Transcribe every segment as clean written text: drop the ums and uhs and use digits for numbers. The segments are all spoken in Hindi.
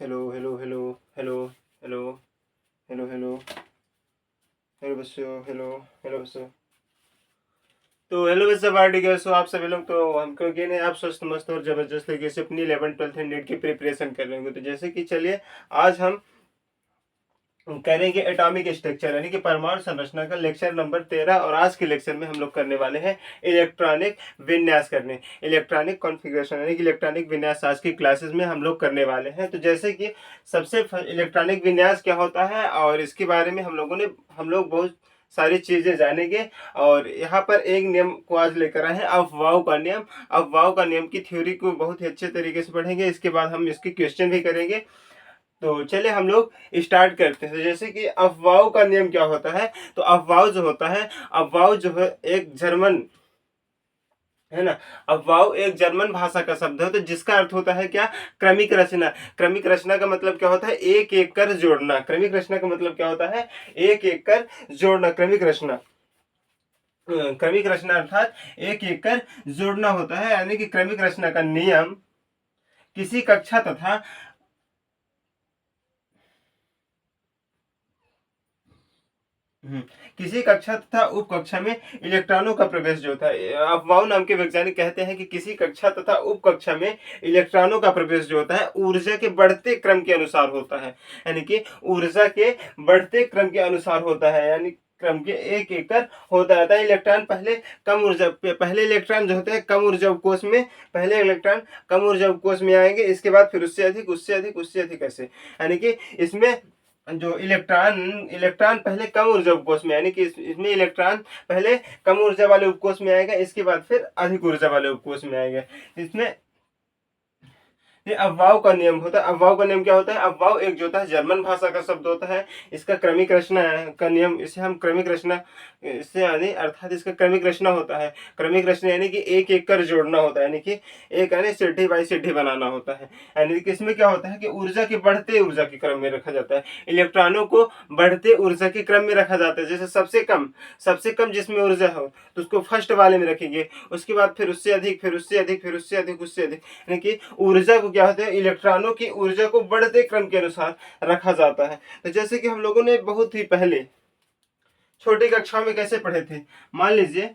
Hello hello hello hello hello hello hello hello बच्चों, हेलो हेलो बच्चों। तो हेलो बच्चों, पार्टी कैसे हो आप सभी लोग। तो हमको ये नहीं, आप स्वस्थ मस्त और जबरदस्त तरीके से अपनी 11th 12th नीट की प्रिपरेशन कर रहे होंगे। तो जैसे कि चलिए आज हम करेंगे एटॉमिक स्ट्रक्चर यानी कि परमाणु संरचना का लेक्चर नंबर 13। और आज के लेक्चर में हम लोग करने वाले हैं इलेक्ट्रॉनिक विन्यास करने, इलेक्ट्रॉनिक कॉन्फ़िगरेशन यानी कि इलेक्ट्रॉनिक विन्यास आज की क्लासेस में हम लोग करने वाले हैं। तो जैसे कि सबसे इलेक्ट्रॉनिक विन्यास क्या होता है और इसके बारे में हम लोग बहुत सारी चीजें जानेंगे। और यहाँ पर एक नियम को आज लेकर आए हैं, अफवाहों का नियम। अफवाहों का नियम की थ्योरी को बहुत ही अच्छे तरीके से पढ़ेंगे। इसके बाद हम इसके क्वेश्चन भी करेंगे। तो चलिए हम लोग स्टार्ट करते हैं। तो जैसे कि अफवाह का नियम क्या होता है, तो अफवाह जो होता है, अफवाह जो है एक जर्मन है ना। अफवाह एक जर्मन भाषा का शब्द है, तो जिसका अर्थ होता है क्या, क्रमिक रचना। क्रमिक रचना का मतलब क्या होता है, एक एक कर जोड़ना। क्रमिक रचना का मतलब क्या होता है, एक एक कर जोड़ना। क्रमिक रचना, क्रमिक रचना अर्थात एक एक कर जोड़ना होता है। यानी कि क्रमिक रचना का नियम किसी कक्षा तथा किसी कक्षा तथा उप कक्षा में इलेक्ट्रॉनों का प्रवेश जो होता है, अफवाह नाम के वैज्ञानिक कहते हैं कि किसी कक्षा तथा उप कक्षा में इलेक्ट्रॉनों का प्रवेश जो होता है ऊर्जा के बढ़ते क्रम के अनुसार होता है। यानी कि ऊर्जा के बढ़ते क्रम के अनुसार होता है, यानी क्रम के एक एक कर होता रहता है। इलेक्ट्रॉन पहले इलेक्ट्रॉन जो होते हैं कम ऊर्जा कोष में, पहले इलेक्ट्रॉन कम ऊर्जा कोष में आएंगे, इसके बाद फिर उससे अधिक, उससे अधिक, उससे अधिक, ऐसे। यानी कि इसमें जो इलेक्ट्रॉन इलेक्ट्रॉन पहले कम ऊर्जा उपकोष में, यानी कि इसमें इलेक्ट्रॉन पहले कम ऊर्जा वाले उपकोष में आएगा, इसके बाद फिर अधिक ऊर्जा वाले उपकोष में आएगा। इसमें ये अफवाह का नियम होता है। अफवाह का नियम क्या होता है, अफवाह एक जो होता है जर्मन भाषा का शब्द होता है। इसका क्रमिक रचना का नियम, इसे हम क्रमिक रचना, इससे यानी अर्थात इसका क्रमिक रचना होता है। क्रमिक रचना यानी कि एक एक कर जोड़ना होता है, यानी कि एक यानी सीढ़ी बाई सीढ़ी बनाना होता है। यानी कि इसमें क्या होता है कि ऊर्जा के बढ़ते ऊर्जा के क्रम में रखा जाता है, इलेक्ट्रॉनों को बढ़ते ऊर्जा के क्रम में रखा जाता है। जैसे सबसे कम जिसमें ऊर्जा हो तो उसको फर्स्ट वाले में रखेंगे, उसके बाद फिर उससे अधिक, फिर उससे अधिक, फिर उससे अधिक, उससे अधिक। यानी कि ऊर्जा को क्या होता है, इलेक्ट्रॉनों की ऊर्जा को बढ़ते क्रम के अनुसार रखा जाता है। तो जैसे कि हम लोगों ने बहुत ही पहले छोटी कक्षा में कैसे पढ़े थे, मान लीजिए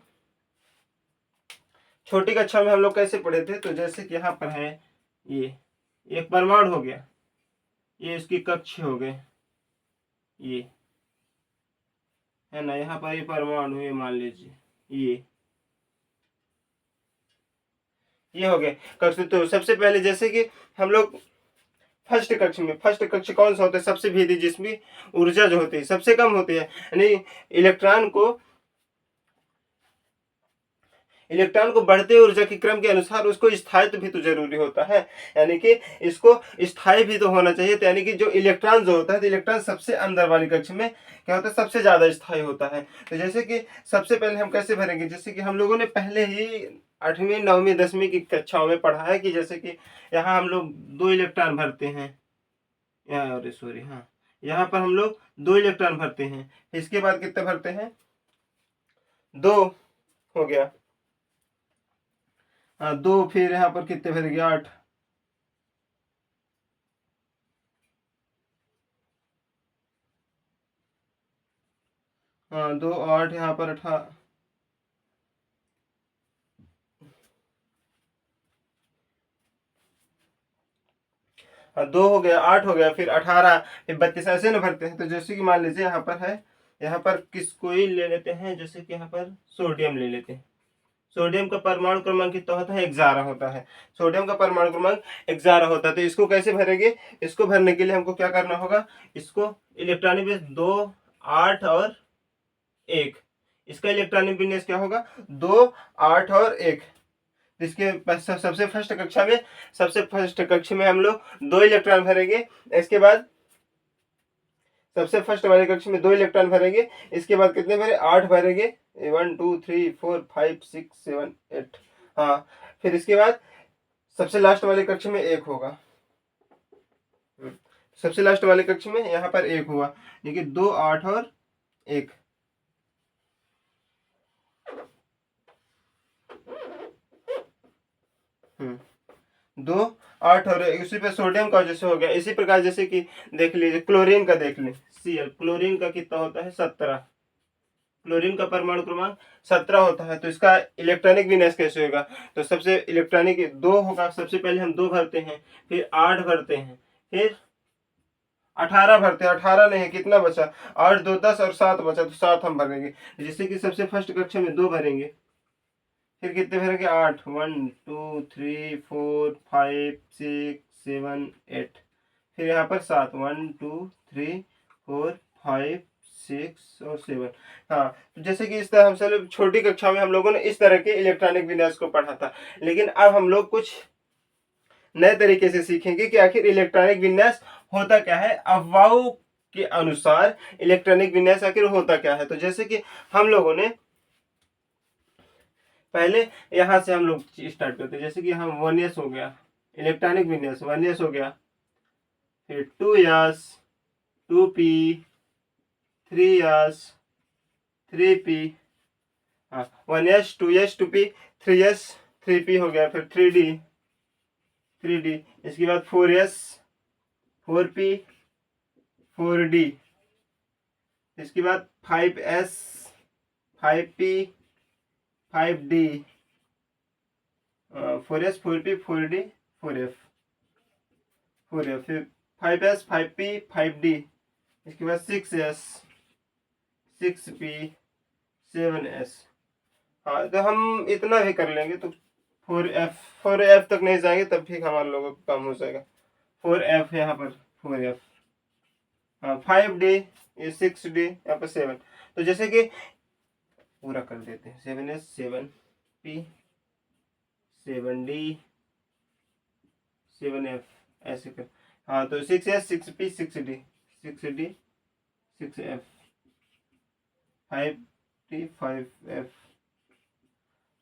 छोटी कक्षा में हम लोग कैसे पढ़े थे। तो जैसे कि यहाँ पर है ये एक परमाणु हो गया, ये इसकी कक्ष हो गए, ये है ना, यहाँ पर ये परमाणु है, मान लीजिए ये हो गए कक्ष। तो सबसे पहले जैसे कि हम लोग फर्स्ट कक्ष कौन सा होता है, सबसे भेदी, जिसमें ऊर्जा जो होती है सबसे कम होती है। यानी इलेक्ट्रॉन को इलेक्ट्रॉन को बढ़ते ऊर्जा के क्रम के अनुसार उसको स्थायित्व भी तो जरूरी होता है। यानी कि इसको स्थायी भी तो होना चाहिए। तो यानी कि जो इलेक्ट्रॉन जो होता है, तो इलेक्ट्रॉन सबसे अंदर वाली कक्ष में क्या होता है, सबसे ज्यादा स्थायी होता है। तो जैसे कि सबसे पहले हम कैसे भरेंगे, जैसे कि हम लोगों ने पहले ही 8वीं 9वीं 10वीं की कक्षाओं में पढ़ा है कि जैसे कि यहाँ हम लोग 2 इलेक्ट्रॉन भरते हैं, अरे सॉरी, हाँ, यहाँ पर हम लोग 2 इलेक्ट्रॉन भरते हैं। इसके बाद कितने भरते हैं, 2 हो गया। हाँ 2, फिर यहाँ पर कितने भर गया, 8। हाँ 2 8, यहाँ पर 18। हाँ 2 हो गया, 8 हो गया, फिर 18, फिर 32, ऐसे ना भरते हैं। तो जैसे कि मान लीजिए यहाँ पर है, यहाँ पर किस कोई ले लेते हैं, जैसे कि यहाँ पर सोडियम ले लेते हैं। सोडियम का परमाणु क्रमांक कितना होता है, 11 होता है। सोडियम का परमाणु क्रमांक 11 होता है। तो इसको कैसे भरेंगे, इसको भरने के लिए हमको क्या करना होगा, इसको इलेक्ट्रॉनिक विन्यास 2 8 और 1, इसका इलेक्ट्रॉनिक विन्यास क्या होगा, 2 8 और 1। इसके सबसे फर्स्ट कक्ष में हम लोग 2 इलेक्ट्रॉन भरेंगे। इसके बाद सबसे फर्स्ट वाले कक्ष में 2 इलेक्ट्रॉन भरेंगे। इसके बाद कितने भरे, 8 भरेंगे, 1 2 3 4 5 6 7 8। हाँ, फिर इसके बाद सबसे लास्ट वाले कक्ष में 1 होगा। सबसे लास्ट वाले कक्ष में यहाँ पर 1 हुआ, देखिए 2 8 और 1। 2 8 हो रहे, उसी पे सोडियम का जैसे हो गया। इसी प्रकार जैसे कि देख लीजिए क्लोरीन का, देख लें Cl, क्लोरीन का कितना होता है 17, क्लोरीन का परमाणु क्रमांक 17 होता है। तो इसका इलेक्ट्रॉनिक विन्यास कैसे होगा? तो सबसे इलेक्ट्रॉनिक 2 होगा, सबसे पहले हम 2 भरते हैं, फिर 8 भरते हैं, फिर 18 भरते हैं, 18 नहीं कितना बचा, 8 2 10 और 7 बचा, तो 7 हम भरेंगे। जैसे कि सबसे फर्स्ट कक्षा में 2 भरेंगे, फिर कितने भरेंगे 8, 1 2 3 4 5 6 7 8, फिर यहाँ पर 7, 1 2 3 4 5 6 और 7। हाँ, तो जैसे कि इस तरह हम सब छोटी कक्षा में हम लोगों ने इस तरह के इलेक्ट्रॉनिक विन्यास को पढ़ा था। लेकिन अब हम लोग कुछ नए तरीके से सीखेंगे कि आखिर इलेक्ट्रॉनिक विन्यास होता क्या है, अफवाहों के अनुसार इलेक्ट्रॉनिक विन्यास आखिर होता क्या है। तो जैसे कि हम लोगों ने पहले यहाँ से हम लोग स्टार्ट करते हैं, जैसे कि हम 1s हो गया इलेक्ट्रॉनिक विन्यास, 1s हो गया, फिर 2s 2p 3s 3p, हाँ 1s 2s 2p 3s 3p हो गया, फिर 3d, इसके बाद 4s 4p 4d, इसके बाद 5s 5p 5d, 4s 4p 4d 4f 4f, फिर 5s 5p 5d, इसके बाद 6s 6p 7s। हाँ, तो हम इतना भी कर लेंगे तो 4f तक नहीं जाएंगे तब भी हमारे लोगों का काम हो जाएगा। 4f यहाँ पर 4f, हाँ 5d, ये 6d, यहाँ पर 7। तो जैसे कि पूरा कर देते हैं, 7s 7p 7d 7f, ऐसे कर। हाँ, तो 6s 6p 6d 6d 6f 5d 5f।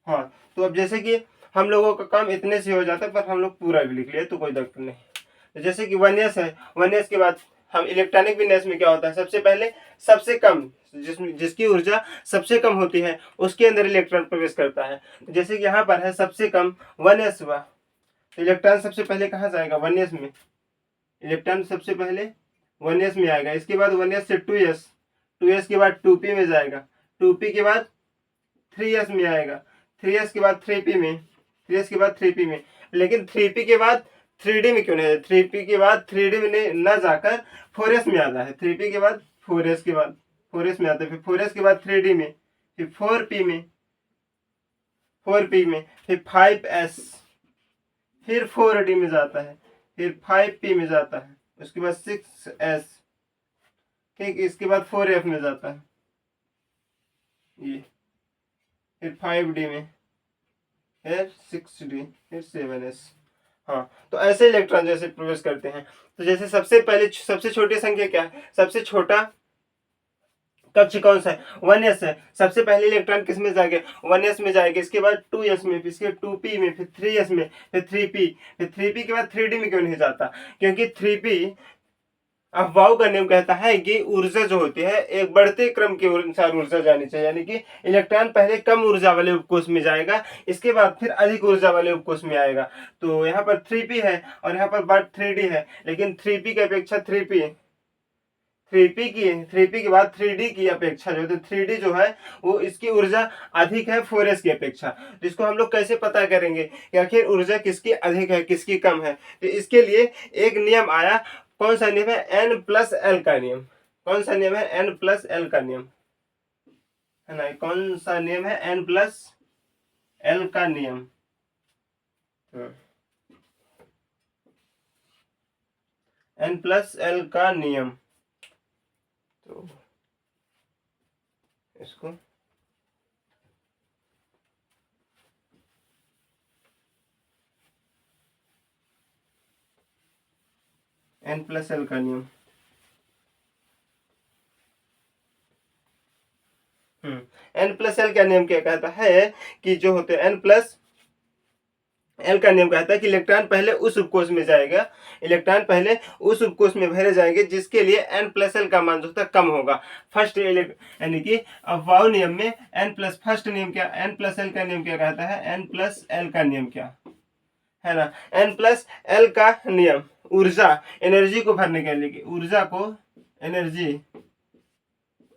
हाँ, तो अब जैसे कि हम लोगों का काम इतने से हो जाता है, पर हम लोग पूरा भी लिख लिए तो कोई दिक्कत नहीं। तो जैसे कि 1s है, 1s के बाद हम इलेक्ट्रॉनिक विन्यास में क्या होता है, सबसे पहले सबसे कम जिसकी ऊर्जा सबसे कम होती है उसके अंदर इलेक्ट्रॉन प्रवेश करता है। तो जैसे कि यहाँ पर है सबसे कम 1s हुआ, तो इलेक्ट्रॉन सबसे पहले कहाँ जाएगा 1s में, इलेक्ट्रॉन सबसे पहले 1s में आएगा। इसके बाद 1s से 2s, 2s के बाद 2p में जाएगा, 2p के बाद 3s में आएगा, 3s के बाद 3p में, 3s के बाद 3p में। लेकिन 3p के बाद 3d में क्यों नहीं है, 3p के बाद 3d में न जाकर 4s में आता है, 3p के बाद 4s के बाद 4s में आता है, फिर 4s के बाद 3d में, फिर 4p में, 4p में, फिर 5s, फिर 4d में जाता है, फिर 5p में जाता है, उसके बाद 6s, ठीक, इसके बाद 4f में जाता है ये, फिर 5d में, फिर 6d, फिर 7s। हाँ, तो ऐसे इलेक्ट्रॉन जैसे प्रवेश करते हैं। तो जैसे सबसे पहले सबसे छोटी संख्या क्या है, सबसे छोटा कक्ष कौन सा है, 1s है। सबसे पहले इलेक्ट्रॉन किस में जाएगा, 1s में जाएगा, इसके बाद 2s में, फिर इसके 2p में, फिर 3s में, फिर 3p, फिर 3p के बाद 3d में क्यों नहीं जाता, क्योंकि 3p अफवाहों का नियम कहता है कि ऊर्जा जो होती है एक बढ़ते क्रम के अनुसार ऊर्जा जानी चाहिए, यानी कि इलेक्ट्रॉन पहले कम ऊर्जा वाले उपकोष में जाएगा, इसके बाद फिर अधिक ऊर्जा वाले उपकोष में आएगा। तो यहाँ पर 3p है और यहाँ पर बात 3d है, लेकिन 3p की अपेक्षा 3p के बाद 3d की अपेक्षा जो है, 3d जो है वो इसकी ऊर्जा अधिक है 4s की अपेक्षा। तो इसको हम लोग कैसे पता करेंगे कि आखिर ऊर्जा किसकी अधिक है किसकी कम है? तो इसके लिए एक नियम आया, कौन सा नियम है, n+l का नियम। कौन सा नियम है, n+l का नियम है ना, कौन सा नियम है, n+l का नियम। n+l का नियम, तो इसको n+l का नियम, n+l का नियम क्या कहता है कि जो होते हैं n+l का नियम कहता है कि इलेक्ट्रॉन पहले उस उपकोष में जाएगा, इलेक्ट्रॉन पहले उस उपकोष में भरे जाएंगे जिसके लिए n+l का मान जो होता है कम होगा। फर्स्ट यानी कि अफवाह नियम में फर्स्ट नियम क्या, n+l का नियम क्या कहता है, n+l का नियम क्या, है ना। एन प्लस एल का नियम, ऊर्जा एनर्जी को भरने के लिए, ऊर्जा को एनर्जी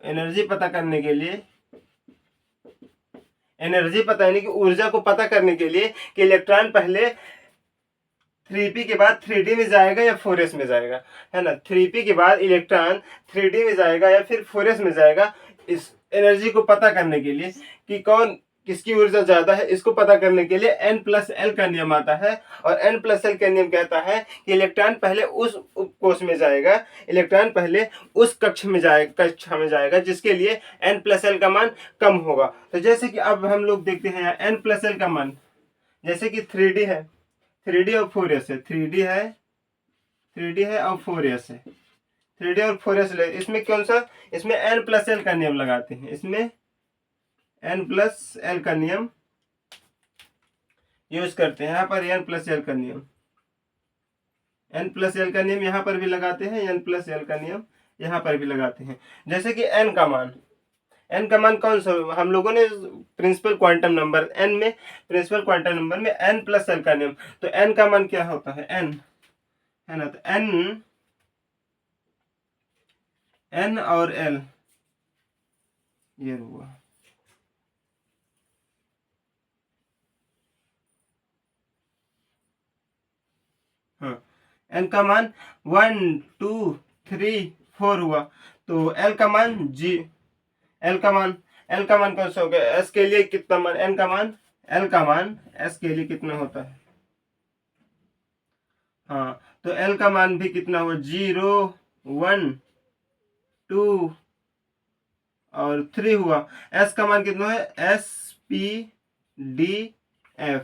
एनर्जी पता करने के लिए, एनर्जी पता यानी कि ऊर्जा को पता करने के लिए कि इलेक्ट्रॉन पहले 3p के बाद 3d में जाएगा या 4s में जाएगा, है ना। 3p के बाद इलेक्ट्रॉन 3d में जाएगा या फिर 4s में जाएगा, इस एनर्जी को पता करने के लिए कि कौन किसकी ऊर्जा ज्यादा है, इसको पता करने के लिए n प्लस एल का नियम आता है। और n प्लस एल का नियम कहता है कि इलेक्ट्रॉन पहले उस उपकोष में जाएगा, इलेक्ट्रॉन पहले उस कक्षा में जाएगा जिसके लिए n प्लस एल का मान कम होगा। तो जैसे कि अब हम लोग देखते हैं यहाँ n प्लस एल का मान, जैसे कि 3d है, 3d और 4s है, 3d है और 4s है, 3d और 4s ले, इसमें कौन सा, इसमें n प्लस एल का नियम लगाते हैं, इसमें n प्लस एल का नियम यूज करते हैं। यहाँ पर n प्लस एल का नियम, n प्लस एल का नियम यहाँ पर भी लगाते हैं, n प्लस एल का नियम यहाँ पर भी लगाते हैं। जैसे कि n का मान, n का मान कौन सा, हम लोगों ने प्रिंसिपल क्वांटम नंबर n में, प्रिंसिपल क्वांटम नंबर में n प्लस एल का नियम, तो n का मान क्या होता है, n, है ना। तो n और l ये हुआ, हाँ, n का मान 1 2 3 4 हुआ। तो l का मान l का मान कौन सा हो गया, s के लिए कितना मान, n का मान, l का मान s के लिए कितना होता है, हाँ, तो l का मान भी कितना हुआ, 0 1 2 और 3 हुआ। s का मान कितना है, s p d f,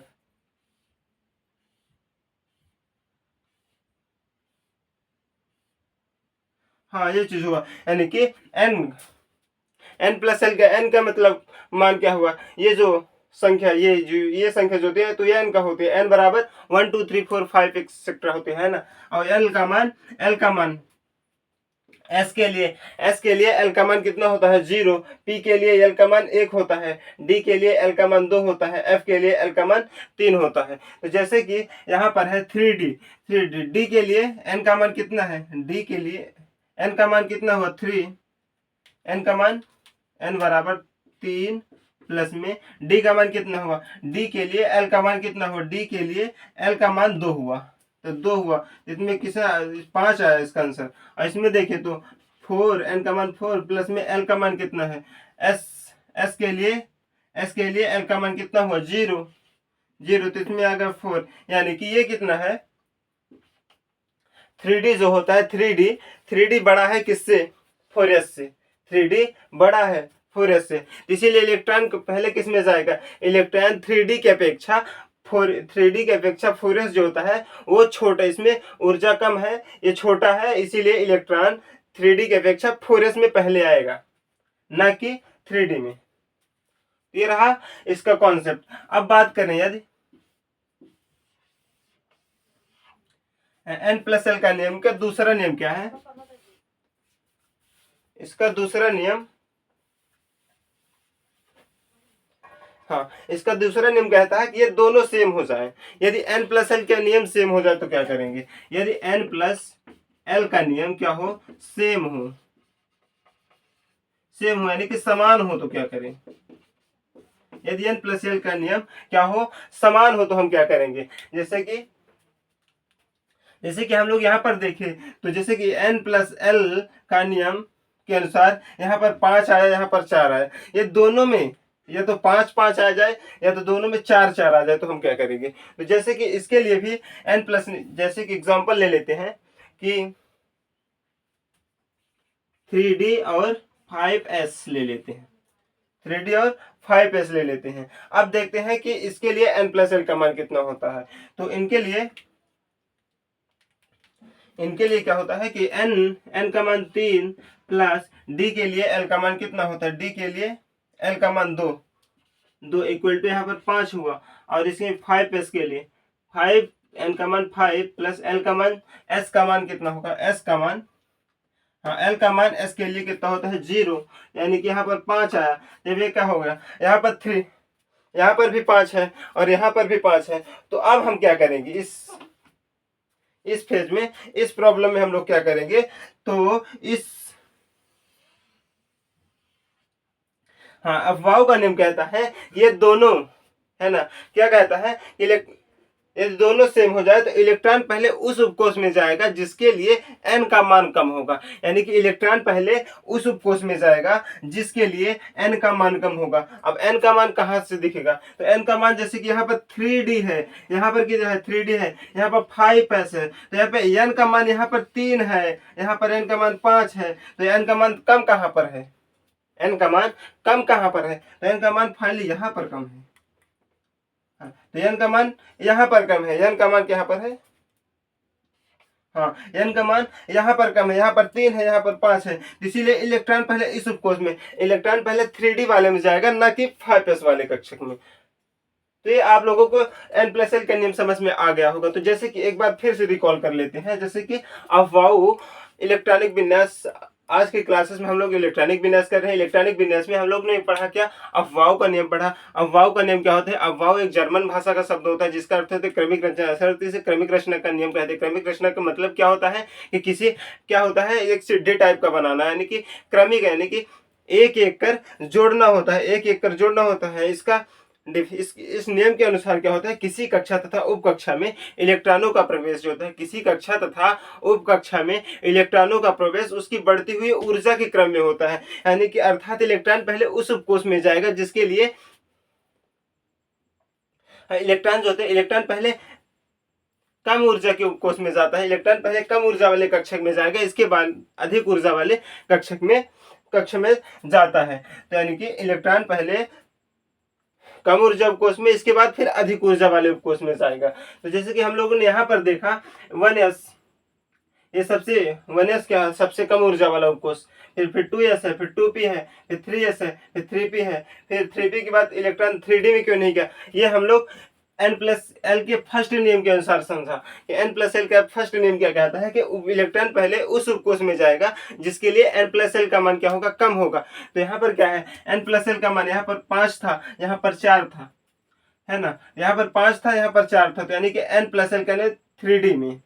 हाँ ये चीज हुआ, यानी कि n प्लस एल का, n का मतलब मान क्या हुआ, ये जो संख्या, ये संख्या जो होती है तो ये n का होती है, n बराबर 1 2 3 4 5 एक्सेट्रा होते हैं ना। और l का मान s के लिए l का मान कितना होता है, 0, p के लिए l का मान 1 होता है, d के लिए l का मान 2 होता है, f के लिए l का मान 3 होता है। तो जैसे कि यहाँ पर है 3d, d के लिए n का मान कितना है, d के लिए n का मान कितना हुआ, 3, n का मान n बराबर 3 प्लस में d का मान कितना हुआ, d के लिए l का मान कितना हुआ, d के लिए l का मान 2 हुआ, तो 2 हुआ, इसमें किसा 5 आया इसका आंसर। और इसमें देखें तो 4, n का मान 4 प्लस में l का मान कितना है, s के लिए l का मान कितना हुआ, 0, तो इसमें आ गया 4, यानी कि ये कितना है, 3d जो होता है, 3d बड़ा है किससे, 4s से, 3d बड़ा है 4s से, इसीलिए इलेक्ट्रॉन पहले किस में जाएगा, इलेक्ट्रॉन 3d के अपेक्षा 4s जो होता है वो छोटा, इसमें ऊर्जा कम है, ये छोटा है, इसीलिए इलेक्ट्रॉन 3d के अपेक्षा 4s में पहले आएगा, ना कि 3d में। ये रहा इसका कॉन्सेप्ट। अब बात करें यदि n प्लस एल का नियम का दूसरा नियम क्या है, इसका दूसरा नियम, हाँ, इसका दूसरा नियम कहता है कि ये दोनों सेम हो जाए। यदि n प्लस एल का नियम सेम हो जाए तो क्या करेंगे, यदि n प्लस एल का नियम क्या हो, सेम हो यानी कि समान हो तो क्या करें, यदि n प्लस एल का नियम क्या हो, समान हो तो हम क्या करेंगे, जैसे कि हम लोग यहाँ पर देखें तो जैसे कि n प्लस एल का नियम के अनुसार यहाँ पर 5 आया, यहाँ पर 4 आया, ये दोनों में या तो 5 5 आ जाए या तो दोनों में 4 4 आ जाए, तो हम क्या करेंगे। तो जैसे कि इसके लिए भी n प्लस, जैसे कि एग्जांपल ले लेते हैं कि 3d और 5s ले लेते हैं, 3d और 5s ले लेते हैं। अब देखते हैं कि इसके लिए n प्लस एल का मान कितना होता है। तो इनके लिए क्या होता है कि n का मान 3 प्लस d के लिए l का मान कितना होता है, d के लिए l का मान 2 इक्वल टू यहाँ पर 5 हुआ। और इसमें 5s के लिए 5, n का मान 5 प्लस l का मान, s का मान कितना होगा, s का मान, हाँ, l का मान s के लिए कितना होता है, 0, यानी कि यहाँ पर 5 आया, जब ये क्या हो गया, यहाँ पर 3 यहाँ पर भी 5 है और यहाँ पर भी 5 है। तो अब हम क्या करेंगे इस फेज में, इस प्रॉब्लम में हम लोग क्या करेंगे, तो इस, हाँ, अफवाह का नियम कहता है ये दोनों, है ना, क्या कहता है, ये दोनों सेम हो जाए तो इलेक्ट्रॉन पहले उस उपकोष में जाएगा जिसके लिए n का मान कम होगा। यानी कि इलेक्ट्रॉन पहले उस उपकोष में जाएगा जिसके लिए n का मान कम होगा। अब n का मान कहाँ से दिखेगा, तो n का मान जैसे कि यहाँ पर 3d है, यहाँ पर कितना है 3d है, यहाँ पर 5s है, तो यहाँ पे n का मान यहाँ पर 3 है, यहाँ पर n का मान 5 है, तो n का मान कम कहाँ पर है, n का मान कम कहाँ पर है, तो n का मान फाइनली यहाँ पर कम है। हाँ, तो n का मान यहाँ पर कम है, n का मान यहाँ पर है, हाँ, n का मान यहाँ पर कम है, यहाँ पर 3 है, यहाँ पर 5 है, इसीलिए इलेक्ट्रॉन पहले इस उपकोष में, इलेक्ट्रॉन पहले 3d वाले में जाएगा, ना कि 5s वाले कक्षक में। तो ये आप लोगों को n+l का नियम समझ में आ गया होगा। तो जैसे कि एक बार फिर से रिकॉल कर लेते हैं, जैसे कि अफवाह इलेक्ट्रॉनिक विन्यास, आज के क्लासेस में हम लोग इलेक्ट्रॉनिक विन्यास कर रहे हैं। इलेक्ट्रॉनिक विन्यास में हम लोग ने पढ़ा क्या, अफवाह का नियम पढ़ा। अफवाह का नियम क्या होता है, अफवाह एक जर्मन भाषा का शब्द होता है जिसका अर्थ होता है क्रमिक रचना, अर्थात इसे क्रमिक रचना का नियम कहते हैं। क्रमिक रचना का मतलब क्या होता है कि किसी, क्या होता है, एक सीढ़ी टाइप का बनाना, यानी कि क्रमिक, यानी कि एक एक कर जोड़ना होता है, एक एक कर जोड़ना होता है। इसका इस नियम के अनुसार क्या होता है, किसी कक्षा तथा उप कक्षा में इलेक्ट्रॉनों का प्रवेश जो होता है, किसी कक्षा तथा उप कक्षा में इलेक्ट्रॉनों का प्रवेश उसकी बढ़ती हुई ऊर्जा के क्रम में होता है। यानी कि अर्थात इलेक्ट्रॉन पहले उस उपकोष में जाएगा जिसके लिए, इलेक्ट्रॉन जो होते हैं, इलेक्ट्रॉन पहले कम ऊर्जा के उपकोष में जाता है, इलेक्ट्रॉन पहले कम ऊर्जा वाले कक्षक में जाएगा, इसके बाद अधिक ऊर्जा वाले कक्ष में जाता है। तो यानी कि इलेक्ट्रॉन पहले कम ऊर्जा उपकोष में, इसके बाद फिर अधिक ऊर्जा वाले उपकोष में जाएगा। तो जैसे कि हम लोगों ने यहाँ पर देखा 1s, ये सबसे 1s क्या, सबसे कम ऊर्जा वाला उपकोष, फिर 2s है, फिर 2p है, फिर 3s है, फिर 3p है, फिर 3p के बाद इलेक्ट्रॉन 3d में क्यों नहीं गया, ये हम लोग n+l के फर्स्ट नियम के अनुसार समझा कि n+l का फर्स्ट नियम क्या कहता है कि इलेक्ट्रॉन पहले उस उपकोष में जाएगा जिसके लिए n+l का मान क्या होगा, कम होगा। तो यहाँ पर क्या है, n+l का मान यहाँ पर 5 था, यहाँ पर 4 था, है ना, यहाँ पर 5 था, यहाँ पर 4 था, तो यानी कि n+l का 3d में,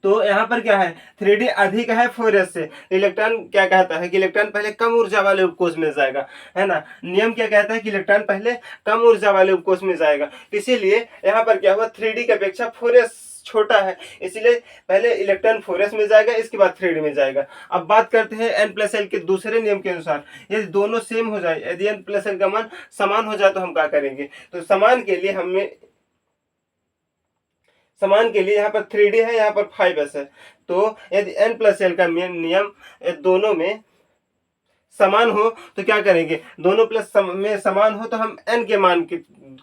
तो यहाँ पर क्या है, 3d अधिक है 4s से। इलेक्ट्रॉन क्या कहता है कि इलेक्ट्रॉन पहले कम ऊर्जा वाले उपकोष में जाएगा, है ना, नियम क्या कहता है कि इलेक्ट्रॉन पहले कम ऊर्जा वाले उपकोष में जाएगा। इसीलिए यहाँ पर क्या हुआ, 3d की अपेक्षा 4s छोटा है, इसलिए पहले इलेक्ट्रॉन 4s में जाएगा, इसके बाद 3d में जाएगा। अब बात करते हैं n+l के दूसरे नियम के अनुसार, यदि दोनों सेम हो जाए, यदि n+l का मान समान हो जाए तो हम क्या करेंगे, तो समान के लिए यहाँ पर 3d है, यहाँ पर 5s है, तो यदि n+l का नियम दोनों में समान हो तो क्या करेंगे, दोनों प्लस में समान हो तो हम n के मान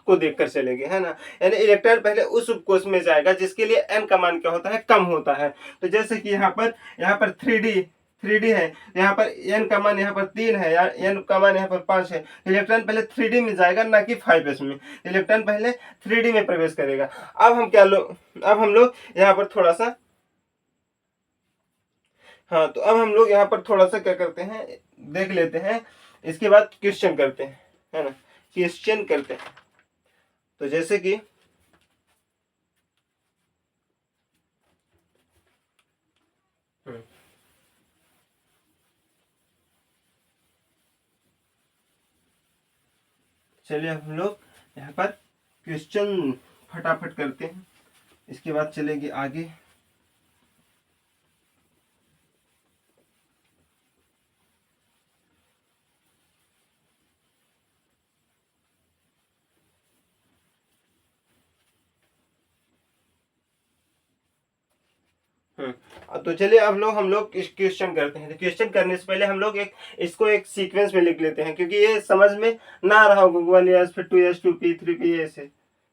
को देखकर चलेंगे, है ना। यानी इलेक्ट्रॉन पहले उस उपकोष में जाएगा जिसके लिए n का मान क्या होता है, कम होता है। तो जैसे कि यहाँ पर 3d है, यहाँ पर n का मान यहाँ पर 3 है, n का मान यहाँ पर 5 है, इलेक्ट्रॉन पहले 3d में जाएगा ना कि 5s में, इलेक्ट्रॉन पहले 3d में प्रवेश करेगा। अब हम लोग यहाँ पर थोड़ा सा, हाँ, तो अब हम लोग यहाँ पर थोड़ा सा क्या करते हैं, देख लेते हैं, इसके बाद क्वेश्चन करते हैं, है ना, क्वेश्चन करते हैं। तो जैसे कि चलिए हम लोग यहाँ पर क्वेश्चन फटाफट करते हैं, इसके बाद चलेंगे आगे। तो चलिए अब हम लोग क्वेश्चन करते हैं। तो क्वेश्चन करने से पहले हम लोग इसको एक सीक्वेंस में लिख लेते हैं, क्योंकि ये समझ में ना आ रहा होगा, 1s फिर 2s 2p 3p ऐसे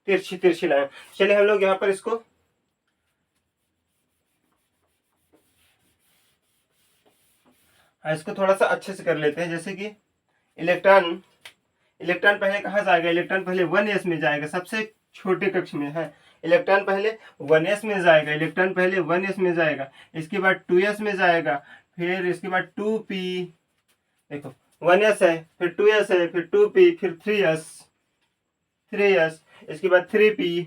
तिरछी तिरछी लाइन। चलिए हम लोग यहाँ पर इसको थोड़ा सा अच्छे से कर लेते हैं। जैसे कि इलेक्ट्रॉन पहले कहाँ जाएगा, इलेक्ट्रॉन पहले 1s में जाएगा, सबसे छोटे कक्ष में है, इलेक्ट्रॉन पहले 1s में जाएगा, इलेक्ट्रॉन पहले 1s में जाएगा, इसके बाद 2s में जाएगा, फिर इसके बाद 2p, देखो 1s है, फिर 2s है, फिर 2p, फिर 3s, इसके बाद 3p,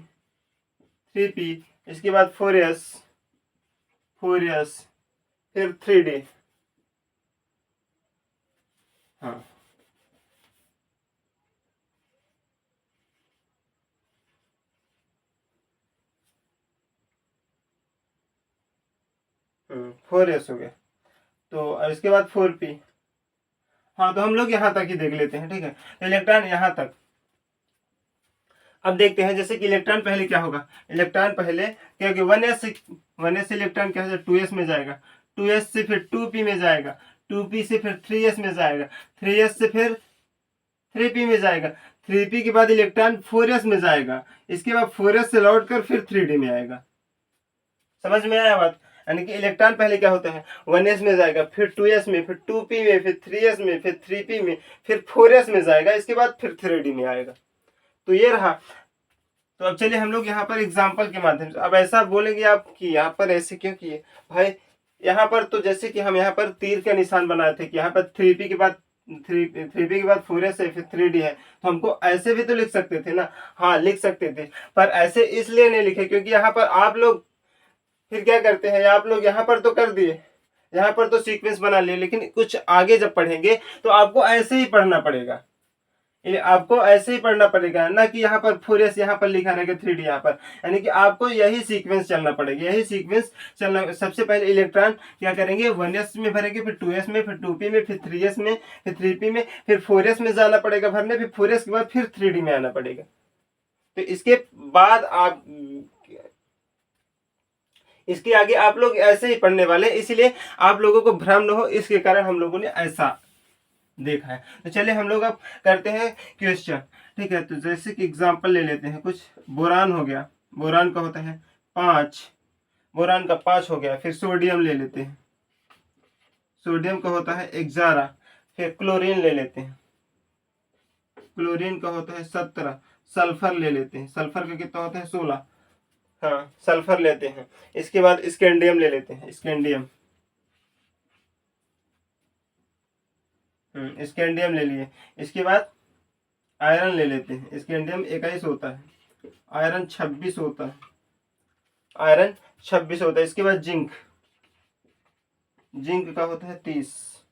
इसके बाद 4s, फिर 3d। हाँ। 4s हो गया। तो इसके बाद 4p। हाँ, तो हम लोग यहाँ तक ही देख लेते हैं, ठीक है। तो इलेक्ट्रॉन यहाँ तक। अब देखते हैं जैसे कि इलेक्ट्रॉन पहले क्या होगा। इलेक्ट्रॉन पहले क्योंकि 1s से इलेक्ट्रॉन क्या हो जाएगा, 2s में जाएगा, 2s से फिर 2p में जाएगा, 2p से फिर 3s में जाएगा, 3s से फिर 3p में जाएगा, 3p के बाद इलेक्ट्रॉन 4s में जाएगा, इसके बाद 4s से लौट कर फिर 3d में आएगा। समझ में आया बात? यानी कि इलेक्ट्रॉन पहले क्या होता है, 1s में जाएगा, फिर 2s में, फिर 2p में, फिर 3s में, फिर 3p में, फिर 4s में जाएगा, इसके बाद फिर 3d में आएगा। तो ये रहा। तो अब चलिए हम लोग यहाँ पर एग्जाम्पल के माध्यम से, अब ऐसा बोलेंगे आप कि यहाँ पर ऐसे क्यों किए भाई। यहाँ पर तो जैसे कि हम यहाँ पर तीर का निशान बनाए थे कि यहाँ पर 3p के बाद 3p के बाद 4s है, फिर 3d है, तो हमको ऐसे भी तो लिख सकते थे ना। हाँ, लिख सकते थे, पर ऐसे इसलिए नहीं लिखे क्योंकि यहाँ पर आप लोग फिर क्या करते हैं, आप लोग यहाँ पर तो कर दिए, यहाँ पर तो सीक्वेंस बना लिए, लेकिन कुछ आगे जब पढ़ेंगे तो आपको ऐसे ही पढ़ना पड़ेगा। ये आपको ऐसे ही पढ़ना पड़ेगा ना कि यहाँ पर 4s यहाँ पर लिखा रहेगा, 3d यहाँ पर। यानी कि आपको यही सीक्वेंस चलना पड़ेगा, यही सीक्वेंस चलना। सबसे पहले इलेक्ट्रॉन क्या करेंगे, 1s में भरेंगे, फिर 2s में, फिर 2p में, फिर 3s में, फिर 3p में, फिर 4s में जाना पड़ेगा भरने, फिर 4s के बाद फिर 3d में आना पड़ेगा। तो इसके आगे आप लोग ऐसे ही पढ़ने वाले, इसीलिए आप लोगों को भ्रम न हो, इसके कारण हम लोगों ने ऐसा देखा है। तो चलिए हम लोग अब करते हैं क्वेश्चन, ठीक है। तो जैसे कि एग्जांपल ले लेते हैं, कुछ बोरान हो गया, बोरान का होता है 5, बोरान का 5 हो गया। फिर सोडियम ले लेते हैं, सोडियम का होता है 11। फिर क्लोरीन ले लेते हैं, क्लोरीन का होता है 17। सल्फर ले लेते हैं, सल्फर का कितना होता है 16। हाँ, सल्फर लेते हैं। इसके बाद स्कैंडियम ले लेते हैं, स्कैंडियम, स्कैंडियम ले लिए। इसके बाद आयरन ले लेते हैं, स्कैंडियम 21 होता है, आयरन 26 होता है, आयरन 26 होता है। इसके बाद जिंक, जिंक का होता है 30,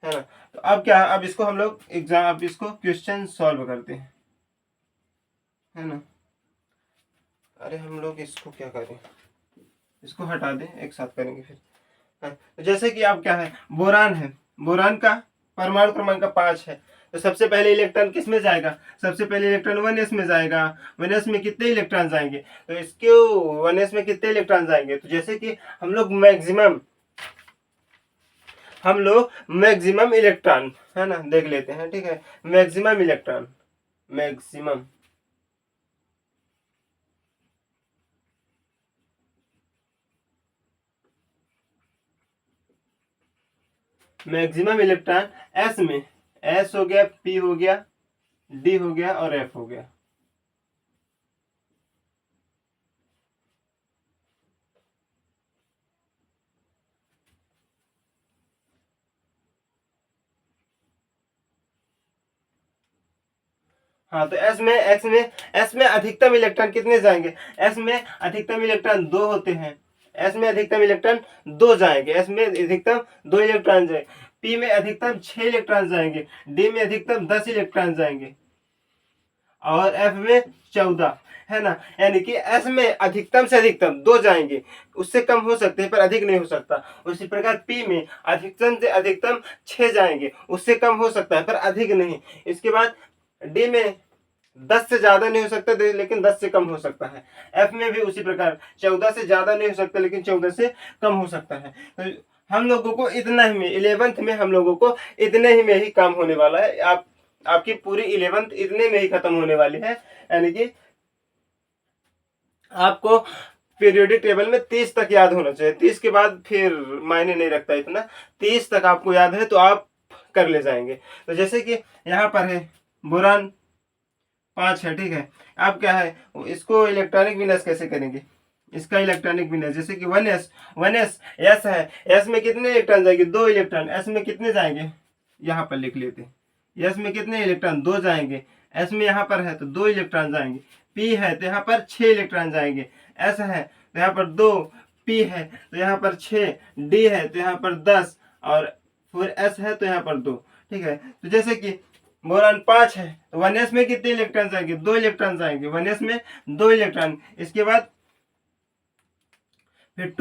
है ना। तो अब क्या, अब इसको हम लोग अब इसको क्वेश्चन सॉल्व करते हैं, है ना। अरे हम लोग इसको क्या करें, इसको हटा दें, एक साथ करेंगे फिर। हाँ, तो जैसे कि अब क्या है, बोरान है, बोरान का परमाणु क्रमांक 5 है। तो सबसे पहले इलेक्ट्रॉन किस में जाएगा, सबसे पहले इलेक्ट्रॉन 1s में जाएगा। 1s में कितने इलेक्ट्रॉन जाएंगे, तो इसके 1s में कितने इलेक्ट्रॉन जाएंगे, तो जैसे कि हम लोग मैक्सिमम इलेक्ट्रॉन, है ना, देख लेते हैं, ठीक है। Maximum electron, maximum electron s में, s हो गया, p हो गया, d हो गया और f हो गया। हाँ, तो एस में अधिकतम इलेक्ट्रॉन कितने जाएंगे, एस में अधिकतम इलेक्ट्रॉन 2 होते हैं, एस में अधिकतम इलेक्ट्रॉन 2 जाएंगे, एस में अधिकतम 2 इलेक्ट्रॉन जाएंगे, पी में अधिकतम 6 इलेक्ट्रॉन जाएंगे, डी में अधिकतम 10 इलेक्ट्रॉन जाएंगे और एफ में 14, है ना। यानी कि एस में अधिकतम से अधिकतम 2 जाएंगे, उससे कम हो सकते हैं पर अधिक नहीं हो सकता। उसी प्रकार पी में अधिकतम से अधिकतम 6 जाएंगे, उससे कम हो सकता है पर अधिक नहीं। इसके बाद डी में 10 से ज्यादा नहीं हो सकता लेकिन 10 से कम हो सकता है। एफ में भी उसी प्रकार 14 से ज्यादा नहीं हो सकता लेकिन 14 से कम हो सकता है। तो हम लोगों को इतना ही में 11th में हम लोगों को इतने ही में ही काम होने वाला है। आपकी पूरी 11th इतने में ही खत्म होने वाली है। यानी कि आपको पीरियोडिक टेबल में 30 तक याद होना चाहिए, 30 के बाद फिर मायने नहीं रखता इतना, 30 तक आपको याद है तो आप कर ले जाएंगे। तो जैसे कि यहाँ पर है बोरान 5 है, ठीक है। अब क्या है, इसको इलेक्ट्रॉनिक विन्यास कैसे करेंगे, इसका इलेक्ट्रॉनिक विन्यास जैसे कि 1s, एस है, एस में कितने इलेक्ट्रॉन जाएंगे, 2 इलेक्ट्रॉन, एस में कितने जाएंगे यहाँ पर लिख लेते हैं। एस में कितने इलेक्ट्रॉन, 2 जाएंगे। एस में यहाँ पर है तो 2 इलेक्ट्रॉन जाएंगे। पी है तो यहाँ पर 6 इलेक्ट्रॉन जाएंगे। एस है तो यहाँ पर 2, पी है तो यहाँ पर 6, डी है तो यहाँ पर 10 और फिर एस है तो यहाँ पर 2। ठीक है, तो जैसे कि बोरान 5 है तो 1s में कितने इलेक्ट्रॉन जाएंगे, 2 इलेक्ट्रॉन जाएंगे। 1s में 2 इलेक्ट्रॉन। इसके बाद फिर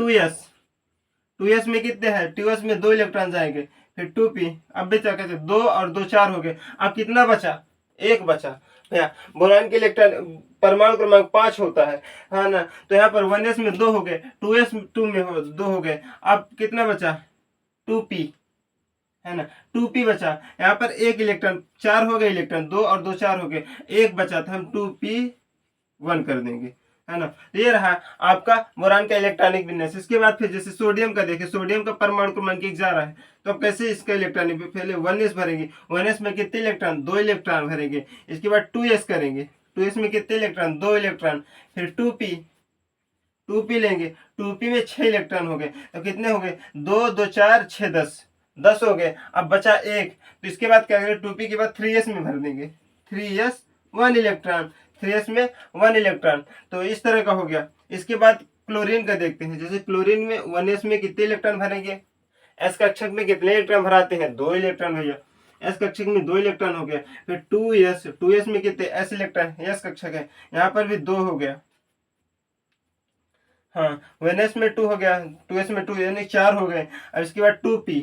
2s में कितने हैं, 2s में 2 इलेक्ट्रॉन जाएंगे। फिर 2p, अब भी क्या कहते हैं, 2 और 2 4 हो गए। अब कितना बचा, 1 बचा। भैया बोरान के इलेक्ट्रॉन परमाणु क्रमांक 5 होता है ना, तो यहाँ पर 1s में 2 हो गए, 2s 2 में 2 हो गए। अब कितना बचा, 2p है ना, 2p बचा। यहाँ पर 1 इलेक्ट्रॉन, 4 हो गए इलेक्ट्रॉन, 2 और 2 4 हो गए, 1 बचा था, हम 2p1 कर देंगे, है ना। ये रहा आपका बोरान का इलेक्ट्रॉनिक विन्यास। इसके बाद फिर जैसे सोडियम का देखें, सोडियम का परमाणु क्रमांक 1 जा रहा है, तो अब कैसे इसका इलेक्ट्रॉनिक, पहले 1s भरेंगे। 1s में कितने इलेक्ट्रॉन, 2 इलेक्ट्रॉन भरेंगे। इसके बाद 2s करेंगे, 2s में कितने इलेक्ट्रॉन, 2 इलेक्ट्रॉन। फिर 2p लेंगे, 2p में 6 इलेक्ट्रॉन हो गए, तो कितने हो गए, 2 2 4 6 10 हो गए। अब बचा 1, तो इसके बाद क्या करेंगे, 2p के बाद 3s में भर देंगे। 3s 1 इलेक्ट्रॉन, 3s में 1 इलेक्ट्रॉन। तो इस तरह का हो गया। इसके बाद क्लोरीन का देखते हैं। जैसे क्लोरीन में 1s में कितने इलेक्ट्रॉन भरेंगे, एस कक्षक में कितने इलेक्ट्रॉन भराते हैं, 2 इलेक्ट्रॉन भैया। एस कक्षक में 2 इलेक्ट्रॉन हो गया। फिर 2s में कितने, एस इलेक्ट्रॉन, एस कक्षक है, यहाँ पर भी 2 हो गया। हाँ, 1s में 2 हो गया, 2s में 2 यानी 4 हो गए। अब इसके बाद 2p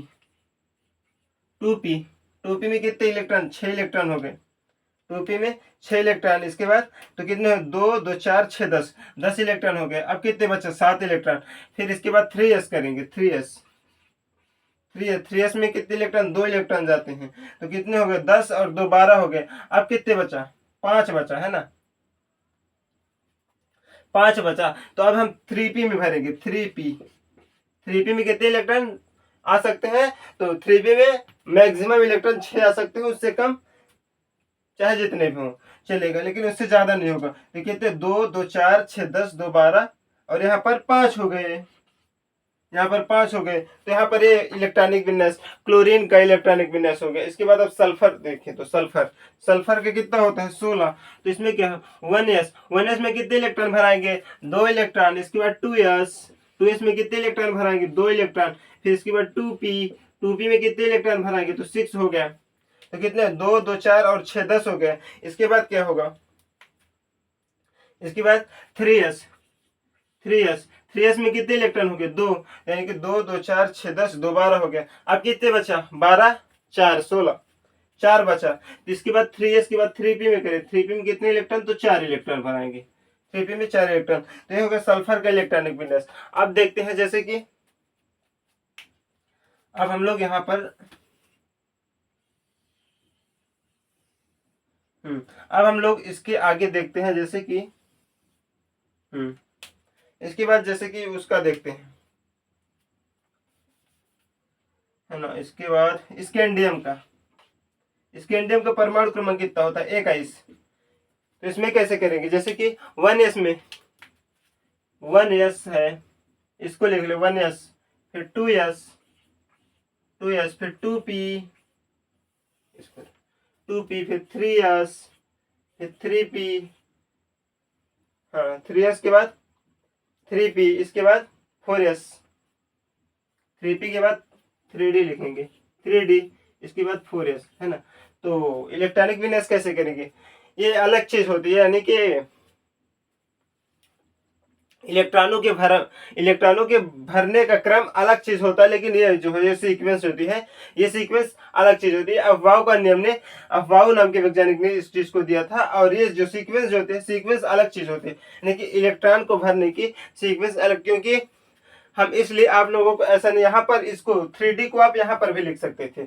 में कितने इलेक्ट्रॉन, 6 इलेक्ट्रॉन हो गए। 2p में 6 इलेक्ट्रॉन। इसके बाद तो कितने, 2 2 4 6 10 इलेक्ट्रॉन हो गए। अब कितने बचे, 7 इलेक्ट्रॉन। फिर इसके बाद 3s करेंगे, 3s में कितने इलेक्ट्रॉन, 2 इलेक्ट्रॉन जाते हैं, तो कितने हो गए, 10 और 2 12 हो गए। अब कितने बचा, 5 बचा, है ना, 5 बचा। तो अब हम 3p में भरेंगे। 3p में कितने इलेक्ट्रॉन आ सकते हैं, तो 3p में मैक्सिमम इलेक्ट्रॉन 6 आ सकते हैं, उससे कम चाहे जितने भी हो चलेगा, लेकिन उससे ज्यादा नहीं होगा। तो कितने, 2 2 4 6 10 2 12 और यहाँ पर 5 हो गए, यहाँ पर 5 हो गए। तो यहाँ पर ये इलेक्ट्रॉनिक विन्यास, क्लोरीन का इलेक्ट्रॉनिक विन्यास हो गया। इसके बाद अब सल्फर देखें, तो सल्फर का कितना होता है, 16। तो इसमें क्या है, 1s में कितने इलेक्ट्रॉन भराएंगे, 2 इलेक्ट्रॉन। इसके बाद 2s में कितने इलेक्ट्रॉन भराएंगे, 2 इलेक्ट्रॉन। फिर इसके बाद 2p में कितने इलेक्ट्रॉन भराएंगे, तो 6 हो गया। तो कितने, 2 2 4 और 6 10 हो गया। इसके बाद क्या होगा, इसके बाद 3s में कितने इलेक्ट्रॉन हो गए, 2, यानी कि 2 2 4 6 10 2 12 हो गया। अब कितने बचा, 12 4 16, 4 बचा। तो इसके बाद 3s के बाद 3p में करें, 3p में कितने इलेक्ट्रॉन, तो 4 इलेक्ट्रॉन बनाएंगे। 3p में 4 इलेक्ट्रॉन। तो ये हो गया सल्फर का इलेक्ट्रॉनिक विन्यास। अब देखते हैं, जैसे कि अब हम लोग यहाँ पर अब हम लोग इसके आगे देखते हैं, जैसे कि इसके बाद जैसे कि उसका देखते हैं, है ना। इसके बाद स्कैंडियम का परमाणु क्रमांक कितना होता है, 21। तो इसमें कैसे करेंगे, जैसे कि 1s में 1s है, इसको लिख लो 1s। फिर 2s, फिर 2p, फिर 3s, फिर 3p, हाँ 3s के बाद 3p, इसके बाद 4s, 3p के बाद 3d लिखेंगे, 3d, इसके बाद 4s, है ना। तो इलेक्ट्रॉनिक विन्यास कैसे करेंगे, ये अलग चीज होती है, यानी कि इलेक्ट्रॉनों के भरने का क्रम अलग चीज होता है, लेकिन ये जो है ये सीक्वेंस होती है, ये सीक्वेंस अलग चीज होती है। अफवाऊ नाम के वैज्ञानिक ने इस चीज को दिया था, और ये जो सीक्वेंस जो होते हैं, सीक्वेंस अलग चीज होती है, यानी कि इलेक्ट्रॉन को भरने की सीक्वेंस अलग। क्योंकि हम इसलिए आप लोगों को ऐसा नहीं, यहाँ पर इसको 3D को आप यहाँ पर भी लिख सकते थे,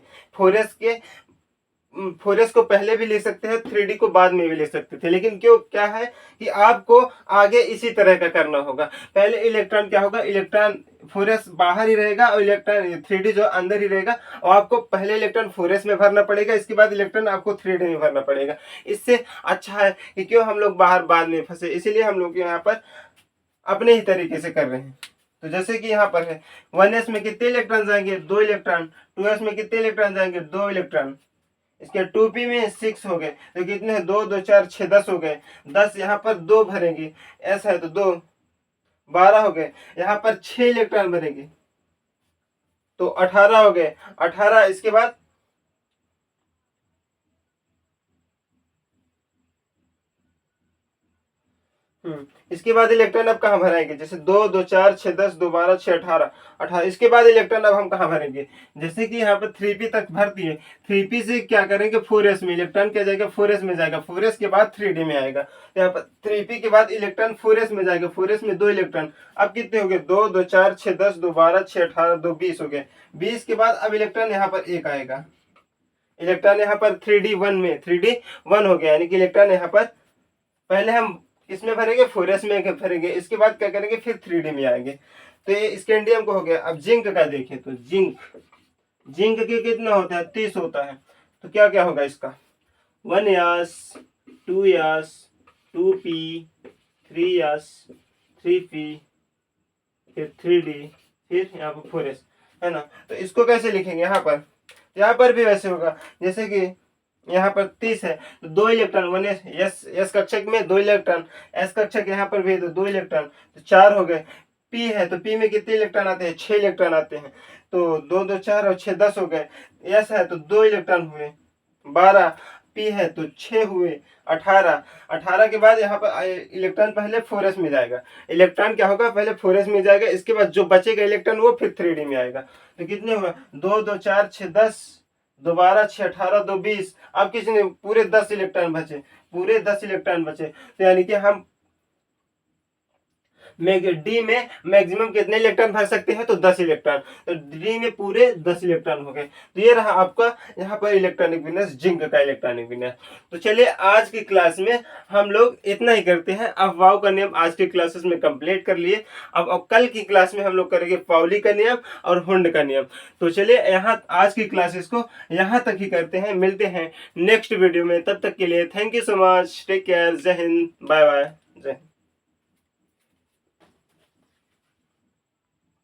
4s को पहले भी लिख सकते हैं, 3D को बाद में भी लिख सकते थे, लेकिन क्या है कि आपको आगे इसी तरह का करना होगा। पहले इलेक्ट्रॉन क्या होगा, इलेक्ट्रॉन 4s बाहर ही रहेगा और इलेक्ट्रॉन 3D जो अंदर ही रहेगा, और आपको पहले इलेक्ट्रॉन 4s में भरना पड़ेगा, इसके बाद इलेक्ट्रॉन आपको 3D में भरना पड़ेगा। इससे अच्छा है कि क्यों हम लोग बाहर बाद में फंसे, इसीलिए हम लोग यहाँ पर अपने ही तरीके से कर रहे हैं। तो जैसे कि यहाँ पर है 1s में कितने इलेक्ट्रॉन जाएंगे, 2 इलेक्ट्रॉन। 2s में कितने इलेक्ट्रॉन जाएंगे, 2 इलेक्ट्रॉन। इसके 2p में 6 हो गए, तो कितने 2 2 4 6 10 हो गए। 10 यहाँ पर 2 भरेंगे, s है तो 2, 12 हो गए। यहाँ पर 6 इलेक्ट्रॉन भरेंगे तो 18 हो गए। 18 इसके बाद इसके बाद इलेक्ट्रॉन अब कहाँ भराएंगे, जैसे 2 2 4 6 10 2 12 6 18 18। इसके बाद इलेक्ट्रॉन अब हम कहाँ भरेंगे, जैसे कि यहाँ पर 3p तक भर दिए। 3p से क्या करेंगे, 4s में इलेक्ट्रॉन क्या जाएगा, 4s में जाएगा। 4s के बाद 3d में आएगा। तो यहाँ पर 3p के बाद इलेक्ट्रॉन 4s में जाएगा। 4s में 2 इलेक्ट्रॉन। अब कितने हो गए, 2 2 4 6 10 2 12 6 18 2 20 हो गए। 20 के बाद अब इलेक्ट्रॉन यहाँ पर एक आएगा। इलेक्ट्रॉन यहाँ पर 3d1 में 3d1 हो गया, यानी कि इलेक्ट्रॉन यहाँ पर पहले हम इसमें भरेंगे, 4s में भरेंगे, इसके बाद क्या करेंगे, फिर 3d में आएंगे। तो ये स्कैंडियम को हो गया। अब जिंक का देखें तो जिंक के कितना होता है, 30 होता है। तो क्या क्या होगा इसका, 1s 2s 2p 3s 3p फिर 3d फिर यहाँ पर 4s है ना। तो इसको कैसे लिखेंगे, यहाँ पर भी वैसे होगा। जैसे कि यहाँ पर 30 है तो 2 इलेक्ट्रॉन, 1s कक्षक में 2 इलेक्ट्रॉन, s कक्षक यहाँ पर भी है तो 2 इलेक्ट्रॉन, तो 4 हो गए। p है तो p में कितने इलेक्ट्रॉन आते हैं, 6 इलेक्ट्रॉन आते हैं। तो 2 2 4 और 6 10 हो गए। s है तो 2 इलेक्ट्रॉन हुए, 12। p है तो 6 हुए, 18। 18 के बाद यहाँ पर इलेक्ट्रॉन पहले 4s में जाएगा। इलेक्ट्रॉन क्या होगा, पहले 4s में जाएगा, इसके बाद जो बचेगा इलेक्ट्रॉन वो फिर 3d में आएगा। तो कितने हुआ, 2 2 4 6 10 2 12 6 18 2 20। अब किसी ने पूरे 10 इलेक्ट्रॉन बचे, पूरे 10 इलेक्ट्रॉन बचे। तो यानी कि हम डी में मैक्सिमम कितने इलेक्ट्रॉन भर सकते हैं, तो 10 इलेक्ट्रॉन। तो डी में पूरे 10 इलेक्ट्रॉन हो गए। तो ये रहा आपका यहाँ पर इलेक्ट्रॉनिक विन्यास, जिंक का इलेक्ट्रॉनिक विन्यास। तो चलिए आज की क्लास में हम लोग इतना ही करते हैं। अब वाव का नियम आज के क्लासेस में कंप्लीट कर लिए। अब कल की क्लास में हम लोग करेंगे पाउली का नियम और हुंड का नियम। तो चलिए यहाँ आज की क्लासेस को यहाँ तक ही करते हैं, मिलते हैं नेक्स्ट वीडियो में। तब तक के लिए thank you so much, take care, जय हिंद, बाय बाय, जय हिंद।